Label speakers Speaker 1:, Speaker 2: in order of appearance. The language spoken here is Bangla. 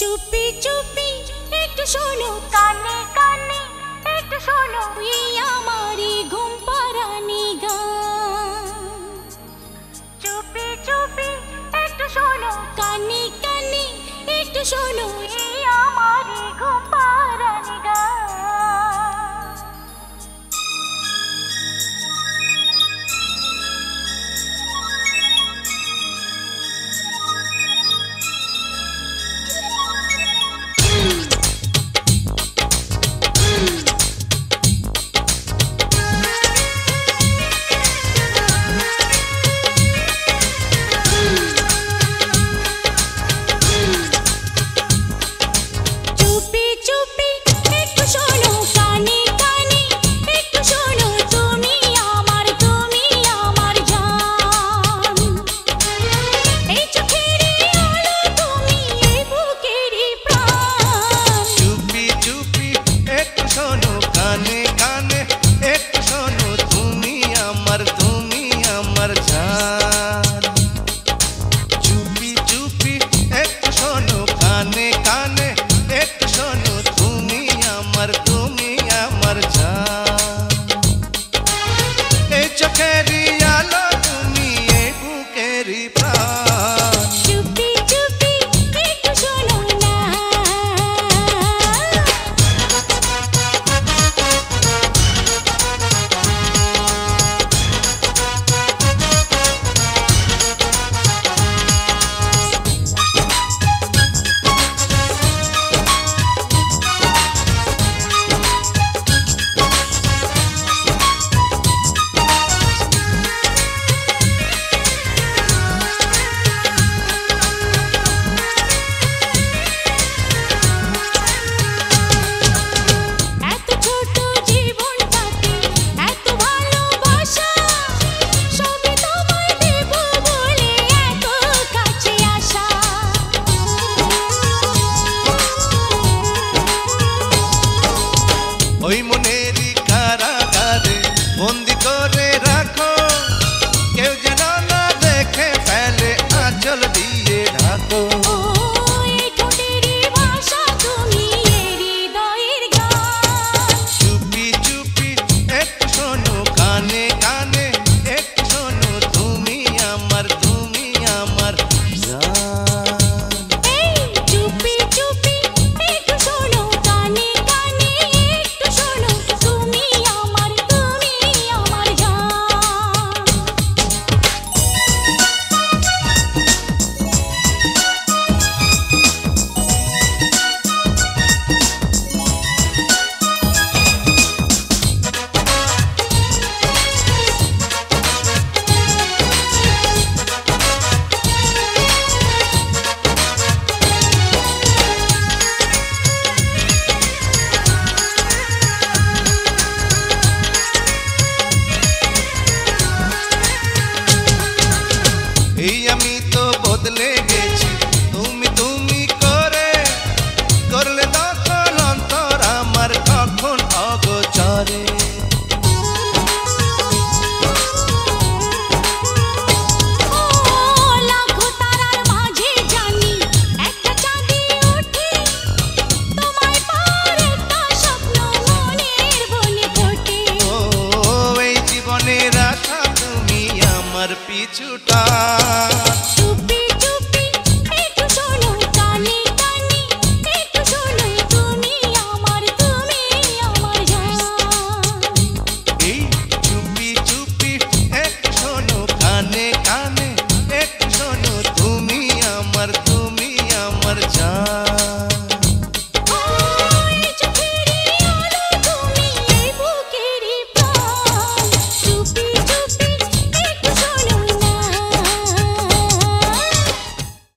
Speaker 1: চুপি চুপি একটু শোনো, কানে কানে একটু শোনো, এই আমারই ঘুম পাড়ানি গান। চুপি চুপি একটু শোনো, কানে কানে একটু শোনো, এই আমারই ঘুম পাড়ানি গান।
Speaker 2: ওই মনেরই কারাগারে বন্দি করে রাখো, কেউ যেন না দেখে ফেলে, আঁচল দিয়ে ঢাকো। চুপি চুপি একটু শোনো, কানে কানে একটু শোনো, তুমি আমার জান। এই আমি তো বদলে গেছি, তুমি তুমি করে করলে দখল অন্তর আমার কখন অগোচরে। এই জীবনের আশা তুমি আমার পিছুটা।